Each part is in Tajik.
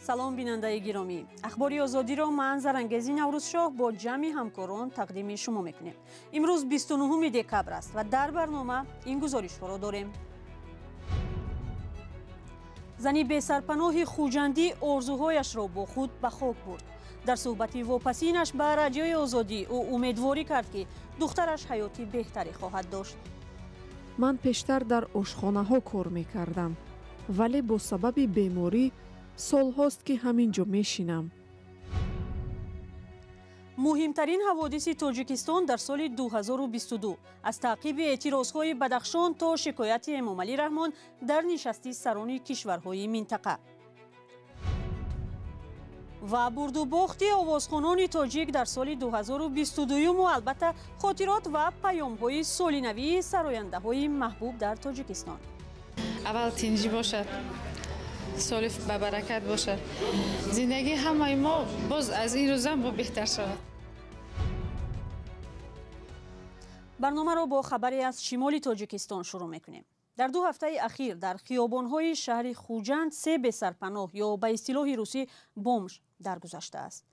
салом бинандаи гиромӣ, ахбори озодиро ман Зарангези Наврӯзшоҳ бо ҷамъи ҳамкорон тақдими шумо мекунем. имрӯз 29 декабр аст ва дар барнома ин гузоришҳоро дорем. зани бесарпаноҳи хуҷандӣ орзуҳояшро бо худ ба хок бурд. дар суҳбати вопасинаш ба радиои озодӣ ӯ умедворӣ кард ки духтараш ҳаёти беҳтаре хоҳад дошт. ман пештар дар ошхонаҳо кор мекардам, вале бо сабаби беморӣ солҳост ки ҳамин ҷо мешинам. муҳимтарин ҳаводиси Тоҷикистон дар соли 2022 аз таъқиби эътирозҳои Бадахшон то шикояти Эмомалӣ Раҳмон дар нишасти сарони кишварҳои минтақа. ва бурдубохти овозхонони тоҷик дар соли 2022 албатта хотирот ва паёмҳои солинавии сарояндаҳои маҳбуб дар Тоҷикистон. аввал тинҷӣ бошад, соли ба баракат бошад, зиндагии ҳамаи мо боз аз ин рӯзам бо беҳтар шавад. барномаро бо хабаре аз шимоли Тоҷикистон шурӯъ мекунем. дар 2 ҳафтаи ахир дар хиёбонҳои шаҳри Хуҷанд 3 бесарпаноҳ ё ба истилоҳи русӣ бомж даргузаштааст.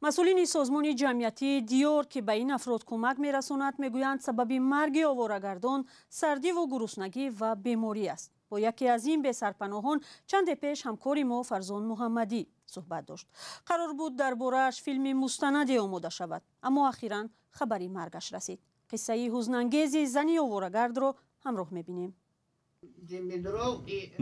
масъулини созмони ҷамъиятии диёр ки ба ин афрод кӯмак мерасонад мегӯянд сабаби марги оворагардон сардиву гуруснагӣ ва беморӣ аст. бо яке аз ин бесарпаноҳон чанде пеш ҳамкори мо Фарзон Муҳаммадӣ суҳбат дошт. қарор буд дар борааш филми мустанаде омода шавад, аммо ахиран хабари маргаш расид. қиссаи ҳузнангези зани оворагардро ҳамроҳ мебинем.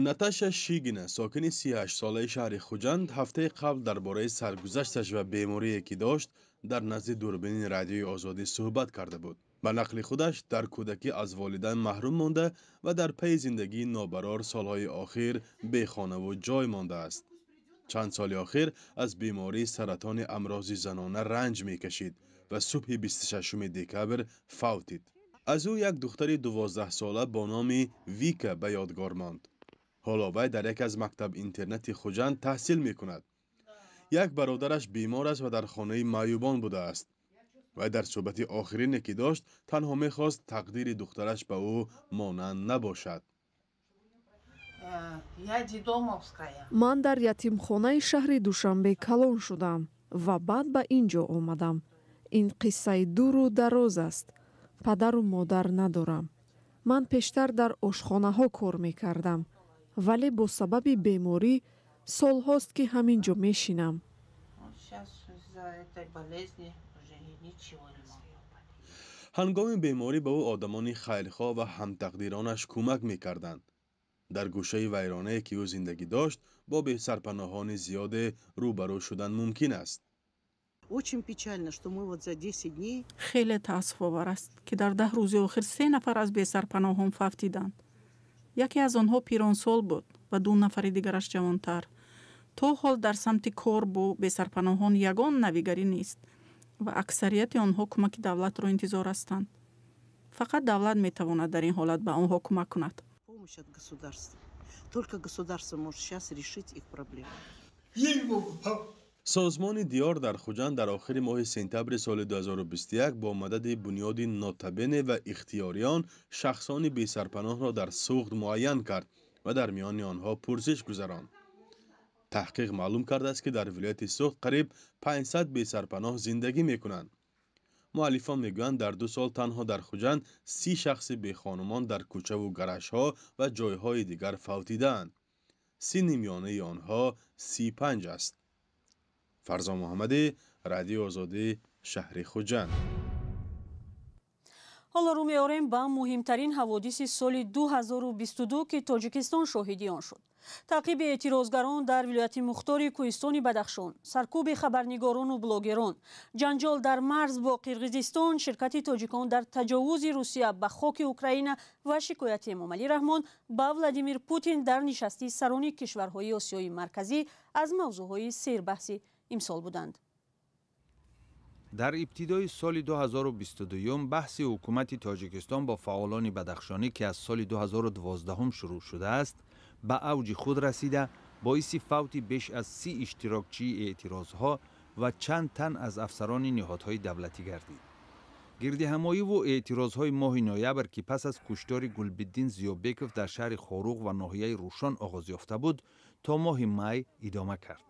Наташа Шигина, сокини 38 солаи шаҳри Хуҷанд, ҳафтаи қабл дар бораи саргузашташ ва беморие ки дошт дар назди дурбини радиои озодӣ суҳбат карда буд. ба нақли худаш дар кӯдакӣ аз волидайн маҳрум монда ва дар пайи зиндагии нобарор солҳои охир бехонаву ҷой мондааст. чанд соли охир аз бемории саратони амрози занона ранҷ мекашид ва субҳи 26 декабр фавтид. аз ӯ як духтари 12 сола бо номи Вика ба ёдгор монд. ҳоло вай дар яке аз мактаб-интернати Хуҷанд таҳсил мекунад. як бародараш бемор аст ва дар хонаи маъюбон будааст. вай дар суҳбати охирине ки дошт танҳо мехост тақдири духтараш ба ӯ монанд набошад. ман дар ятимхонаи шаҳри Душанбе калон шудам ва баъд ба ин ҷо омадам. ин қиссаи дуру дароз аст. падару модар надорам. ман пештар дар ошхонаҳо кор мекардам, вале бо сабаби беморӣ солҳост ки ҳамин ҷо мешинам. ҳангоми беморӣ ба ӯ одамони хайлхоҳ ва ҳамтақдиронаш кӯмак мекарданд. дар гӯшаи вайронае ки ӯ зиндагӣ дошт бо бесарпаноҳони зиёде рӯбарӯ шудан мумкин аст. хеле таъссуфовар аст ки дар 10 рӯзи охир 3 нафар аз бесарпаноҳон фавтиданд. яке аз онҳо пиронсол буд ва 2 нафари дигараш ҷавонтар. то ҳол дар самти кор бо бесарпаноҳон ягон навигарӣ нест ва аксарияти онҳо кӯмаки давлатро интизор ҳастанд. фақат давлат метавонад дар ин ҳолат ба онҳо кӯмак кунад. созмони диёр дар Хуҷанд дар охири моҳи сентябри соли 2021 бо мадади бунёди нотабене ва ихтиёриён шахсони бесарпаноҳро дар суғд муайян кард ва дар миёни онҳо пурсиш гузаронд. таҳқиқ маълум кардааст ки дар вилояти суғд қариб 500 бесарпаноҳ зиндагӣ мекунанд. муаллифон мегӯянд дар 2 сол танҳо дар Хуҷанд 30 шахси бехонумон дар кӯчаву гаражҳо ва ҷойҳои дигар фавтидаанд. синни миёнаи онҳо 35 аст. Фарзон Муҳаммадӣ, радиои озодӣ, шаҳри Хуҷанд. ҳоло рӯ меорем ба муҳимтарин ҳаводиси соли 2022 ки Тоҷикистон шоҳиди он шуд. таъқиби эътирозгарон дар вилояти мухтори кӯҳистони Бадахшон, саркӯби хабарнигорону блогерон, ҷанҷол дар марз бо Қирғизистон, ширкати тоҷикон дар таҷовузи Русия ба хоки Украина ва шикояти Эмомалӣ Раҳмон ба Владимир Путин дар нишасти сарони кишварҳои Осиёи марказӣ аз мавзӯъҳои сербаҳси имсол буданд. дар ибтидои соли 2022 баҳси ҳукумати Тоҷикистон бо фаъолони бадахшонӣ ки аз соли 2012 шурӯъ шудааст ба авҷи худ расида боиси фавти беш аз 30 иштирокчии эътирозҳо ва чанд тан аз афсарони ниҳодҳои давлатӣ гардид. гирдиҳамоиву эътирозҳои моҳи ноябр ки пас аз куштори Гулбиддин Зиёбеков дар шаҳри Хоруғ ва ноҳияи Рӯшон оғоз ёфта буд, то моҳи май идома кард.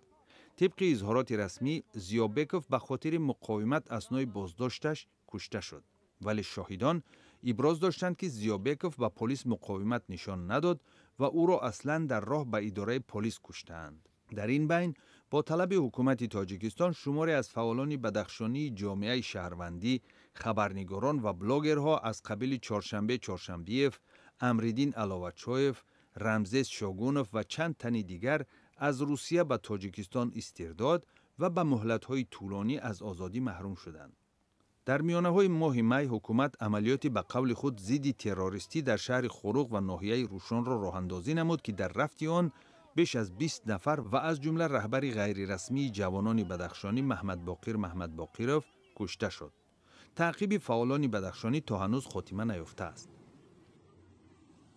طبق اظهارات رسمی زیابکوف به خاطر مقاومت اثنای بازداشتش کشته شد، ولی شاهدان ابراز داشتند که زیابکوف به پلیس مقاومت نشان نداد و او را اصلا در راه به اداره پلیس کشتند. در این بین با طلب حکومت تاجیکستان شماری از فعالان بدخشانی جامعه شهروندی، خبرنگاران و بلاگرها از قبیل چهارشنبه چهارشنبیف، امریدین علاوچویف، رمزیس شاگونوف و چند تن دیگر از روسیه به تاجیکستان استرداد و به مهلت‌های طولانی از آزادی محروم شدند. در میانه‌های ماه می حکومت عملیاتی به قول خود ضد تروریستی در شهر خوروغ و ناحیه روشن را راه‌اندازی نمود که در رفت آن بیش از 20 نفر و از جمله رهبر غیر رسمی جوانان بدخشانی محمد باقیروف کشته شد. تعقیب فعالان بدخشانی تا هنوز خاتمه نیافته است.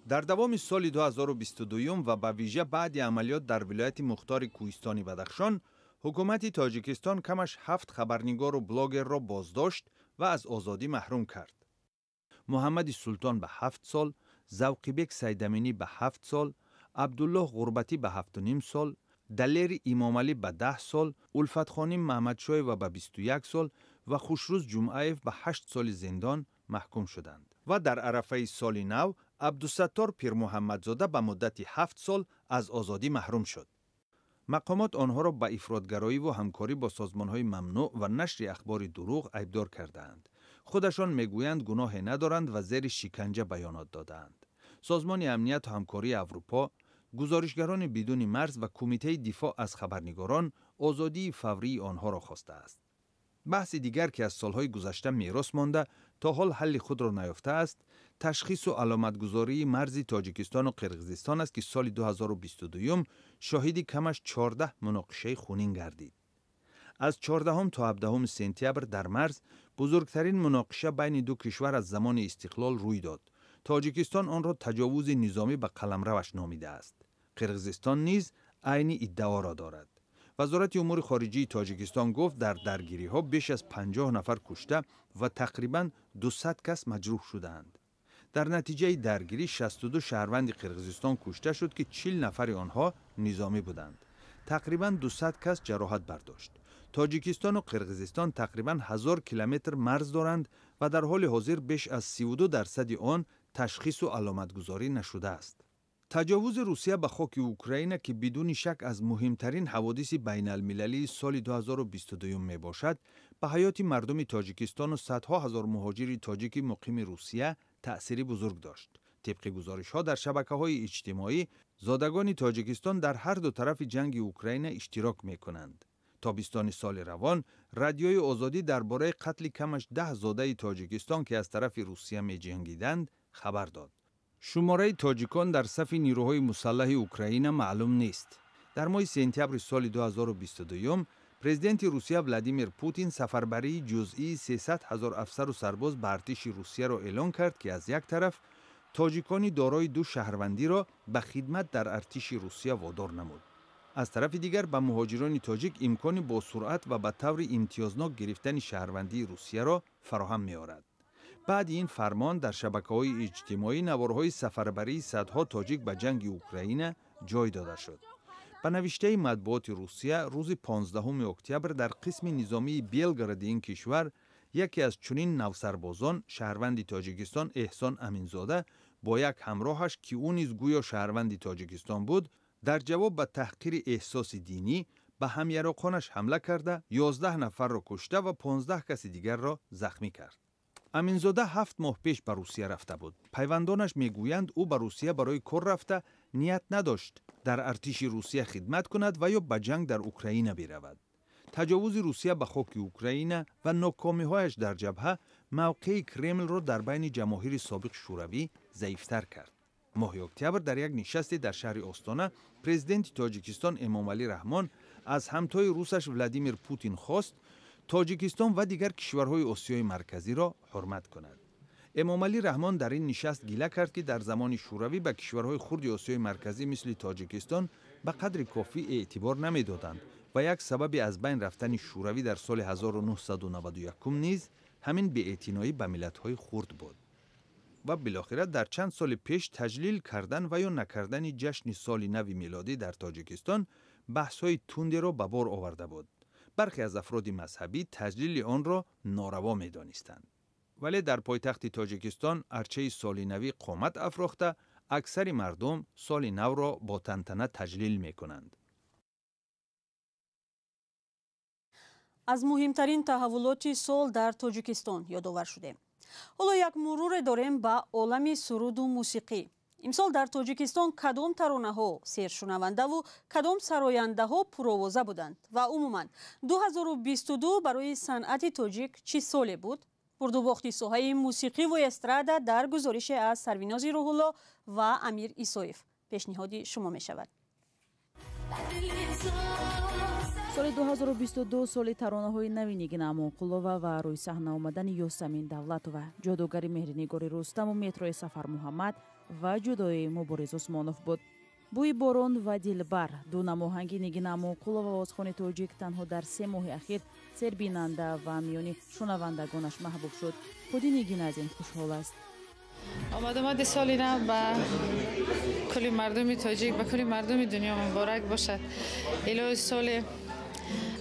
در دوام سال 2022 و به ویژه بعد عملیات در ولایت مختار کوهستانی بدخشان، حکومت تاجیکستان کمش 7 خبرنگار و بلاگر را بازداشت و از آزادی محروم کرد. محمد سلطان به 7 سال، ذوقیبک سیدامینی به 7 سال، عبدالله غربتی به 7.5 سال، دلیر امامعلی به 10 سال، الفتخانی محمدشاه و به 21 سال و خوشروز جمعیف به 8 سال زندان محکوم شدند. و در عرفه سال نو، عبدالستار پیر محمدزاده به مدت 7 سال از آزادی محروم شد. مقامات آنها را به افراطگرایی و همکاری با سازمان‌های ممنوع و نشر اخبار دروغ ایبدار کردند. خودشان میگویند گناهی ندارند و زیر شکنجه بیانات دادند. سازمان امنیت و همکاری اروپا، گزارشگران بدون مرز و کمیته دفاع از خبرنگاران آزادی فوری آنها را خواسته است. بحث دیگر که از سالهای گذشته میراث مانده تا حال حل خود را نیافته است، تشخیص و علامتگذاری مرز تاجیکستان و قرقیزستان است که سال 2022 شاهدی کمش 14 مناقشه خونین گردید. از 14 تا 17 سپتامبر در مرز بزرگترین مناقشه بین دو کشور از زمان استقلال روی داد. تاجیکستان آن را تجاوز نظامی به قلمروش نامیده است. قرقیزستان نیز عین ادعا را دارد. وزارت امور خارجه تاجیکستان گفت در درگیری ها بیش از 50 نفر کشته و تقریباً 200 کس مجروح شدند. در نتیجه درگیری 62 شهروند قرقیزستان کشته شد که 40 نفر آنها نظامی بودند. تقریباً 200 کس جراحت برداشت. تاجیکستان و قرقیزستان تقریباً 1000 کیلومتر مرز دارند و در حال حاضر بیش از 32% آن تشخیص و علامتگذاری نشده است. تجاوز روسیه به خاک اوکراین که بدون شک از مهمترین حوادث بین المللی سال 2022 می باشد، به حیات مردم تاجیکستان و صدها هزار مهاجر تاجیک مقیم روسیه تأثیری بزرگ داشت. طبق گزارش ها در شبکه‌های اجتماعی، زادگان تاجیکستان در هر دو طرف جنگ اوکراین اشتراک می کنند. تابستان سال روان، رادیوی آزادی درباره قتل کمش 10 زاده تاجیکستان که از طرف روسیه می جنگیدند خبر داد. شماره تاجیکان در صف نیروهای مسلح اوکراین معلوم نیست. در ماه سپتامبر سال 2022 پرزیدنت روسیه ولادیمیر پوتین سفربری جزئی 300,000 افسر و سرباز به ارتش روسیه را اعلان کرد که از یک طرف تاجیکانی دارای 2 شهروندی را به خدمت در ارتش روسیه وادار نمود. از طرف دیگر به مهاجران تاجیک امکانی با سرعت و به طور امتیازناک گرفتن شهروندی روسیه را فراهم می‌آورد. بعد این فرمان در شبکه‌های اجتماعی نوارهای سفربری صدها تاجیک به جنگ اوکراین جای داده شد. به نوشته مطبوعات روسیه روز 15 اکتبر در قسم نظامی بیلگراد این کشور یکی از چنین نوسربازان شهروند تاجیکستان احسان امینزاده با یک همراهش که او نیز گویا شهروند تاجیکستان بود، در جواب به تحقیر احساس دینی به همیراقانش حمله کرده 11 نفر را کشته و 15 کس دیگر را زخمی کرد. امینزاده 7 ماه پیش به روسیه رفته بود. پیوندانش میگویند او به روسیه برای کار رفته، نیت نداشت در ارتش روسیه خدمت کند و یا به جنگ در اوکراین برود. تجاوز روسیه به خاک اوکراین و ناکامی‌هایش در جبهه موقع کرمل را در بین جماهیر سابق شوروی ضعیف‌تر کرد. ماه اکتبر در یک نشستی در شهر آستانه، پرزیدنت تاجیکستان امامعلی رحمان از همتای روسش ولادیمیر پوتین خواست تاجیکستان و دیگر کشورهای آسیای مرکزی را حرمت کند. امامعلی رحمان در این نشست گله کرد که در زمان شوروی به کشورهای خرد آسیای مرکزی مثل تاجیکستان به قدر کافی اعتبار نمیدادند و یک سبب از بین رفتن شوروی در سال 1991 نیز همین بی‌اعتنایی به ملت‌های خرد بود. و بالاخره در چند سال پیش تجلیل کردن و یا نکردن جشن سال نو میلادی در تاجیکستان بحث‌های تندی را به بار آورده بود. برخی از افراد مذهبی تجلیل آن را ناروا می‌دانستند. ولی در پایتخت تاجیکستان ارچه سال نوی قامت افراخته، اکثر مردم سال نو را با تنتنه تجلیل می‌کنند. از مهمترین تحولات سال در تاجیکستان یادآور شدیم. حالا یک مرور داریم به عالم سرود و موسیقی. امسال در تاجیکستان کدام ترانه‌ها سرشنونده و کدام سراینده‌ها پرآوازه بودند و عموماً 2022 برای صنعت تاجیک چه سالی بود؟ بردوباخت ساحه موسیقی و استرادا در گزارش از سرویناز روح‌الله و امیر ایسایف پیشنهاد شما می شود. سال 2022 سال ترانه‌های نوی نگین امونقулова و روی صحنه آمدن یاسمین давлатова، جادوگری مهرنگاری رستم و متروی سفر محمد و جدایی مبارز عثمانов بود. بوی بارون و دلبر دو نماهنگی نگین امونقулова آوازخوان تاجیک تنها در 3 ماه اخیر سربیننده و میان شنوندگانش محبوب شد. خود نگین از این خوشحال است. آمد سال نو به کل مردم تاجیک و کل مردم دنیا مبارک باشد. الهی سال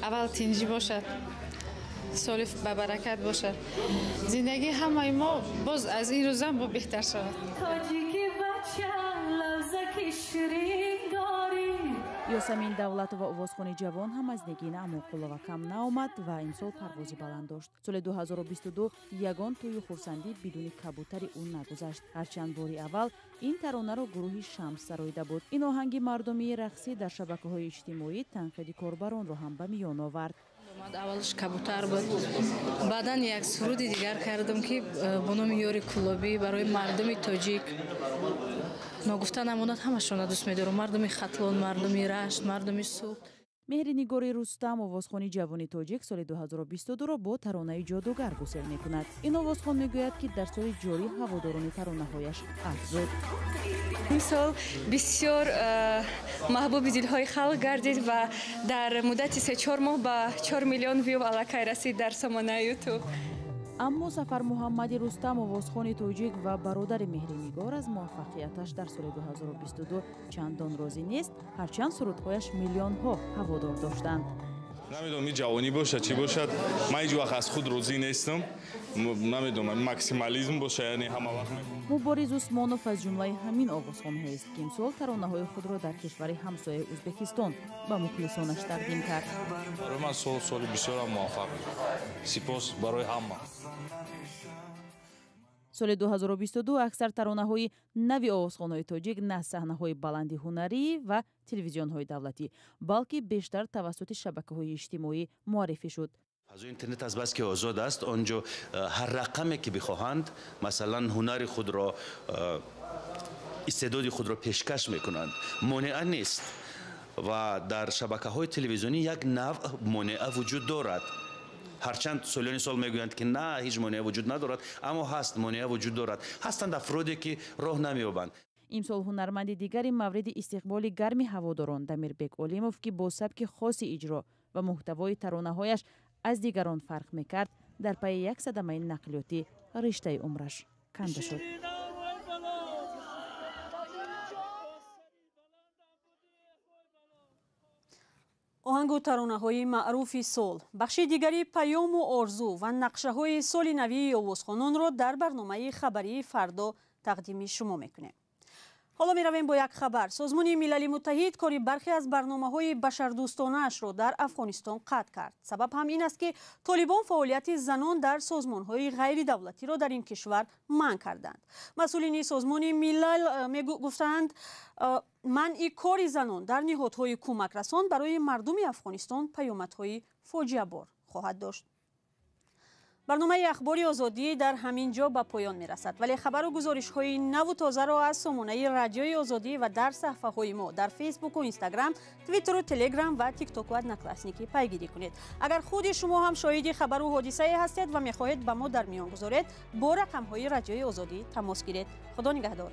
اول تنجی باشد، سال به برکت باشد، زندگی همه ما باز از این روزم با بهتر شود. یاسمین давлатова آوازخوان جوان هم از نگین امونقулова کم نآمد و امسال پروازی بلند داشت. سال 2022 یگان توی خورسندی بدون کبوتر اون نگذشت. هرچند باری اول این ترانه را گروه شمس سراییده بود. این آهنگ مردمی رقصی در شبکه‌های اجتماعی تنقید کاربران را هم به میان آورد. اولش کبوتر بود، بعدا یک سرود دیگر کردم که به نام یاری کلابی برای مردم تاجیک. نگفته نماند همشون دوست می‌دارم، مردم ختلان، مردم رشت، مردم سوخت. مهرنگاری رستم آوازخوان جوان تاجیک سال 2022 را با ترانه جادوگر گسل می‌کند. این آوازخوان می‌گوید که در سال جاری هواداران ترانه‌هایش افزود. این سال بسیار محبوب دل‌های خلق گردید و در مدت 3-4 ماه به 4 میلیون ویو الکی رسید در سامانه یوتیوب. اما سفر محمد رستم آوازخوان تاجیک و برادر مهرنگار از موفقیتش در سال 2022 چندان راضی نیست، هرچند سرودهایش میلیون‌ها هوادار داشتند. نمیدونم این جوانی باشه چی باشد، من هیچ وقت از خود راضی نیستم. نمیدونم ماکسیمالیسم باشه، یعنی همه وقت مبارز عثمانов از جمله همین آوازخوان‌ها است که امسال ترانه‌های خود را در کشور همسایه ازبکستان به مخلصانش تقدیم کرد. برای من سال بسیار موفق، سپاس برای همه. سال 2022 اکثر ترانه‌های نوی آوازخوان‌های تاجیک نه صحنه‌های بلندی هنری و تلویزیون‌های دولتی، بلکه بیشتر توسط شبکه‌های اجتماعی معرفی شد. از اینترنت از بس که آزاد است، آنجا هر رقمی که بخواهند مثلا هنر خود را، استعداد خود را پیشکش میکنند، مانع نیست. و در شبکه‌های تلویزیونی یک نوع مانع وجود دارد. هرچند سالیان سال میگویند که نه هیچ مانع وجود ندارد، اما هست، مانع وجود دارد. هستند افرادی که راه نمی‌یابند. امسال هنرمند دیگری مورد استقبال گرم هواداران دمیربک اولیموف که با سبک خاص اجرا و محتوای ترانه‌هایش از دیگران فرق میکرد، در پی یک صدمه نقلیاتی رشته عمرش کنده شد. آهنگ و ترانه‌های معروف سال بخش دیگری پیام و آرزو و نقشه‌های سال نوی آوازخوانان را در برنامه خبری فردا تقدیم شما میکنیم. حالا می رویم با یک خبر. سازمان ملل متحد کاری برخی از برنامه‌های بشردوستانه اش را در افغانستان قطع کرد. سبب هم این است که طالبان فعالیت زنان در سازمان‌های غیر دولتی را در این کشور منع کردند. مسئولین سازمان ملل می گفتند منع کار زنان در نهادهای کمک رسان برای مردم افغانستان پیامدهای فاجعه بار خواهد داشت. برنامه اخباری آزادی در همین جا به پایان می رسد، ولی خبر و گزارش های نو و تازه را از سامانه رادیوی آزادی و در صفحه های ما در فیسبوک و اینستاگرام، توییتر و تلگرام و تیک تاک و ادنکلاسنیکی پیگیری کنید. اگر خود شما هم شاهد خبر و حادثه هستید و می خواهید به ما در میان گذارید، با رقم های رادیوی آزادی تماس گیرید. خدا نگهدار.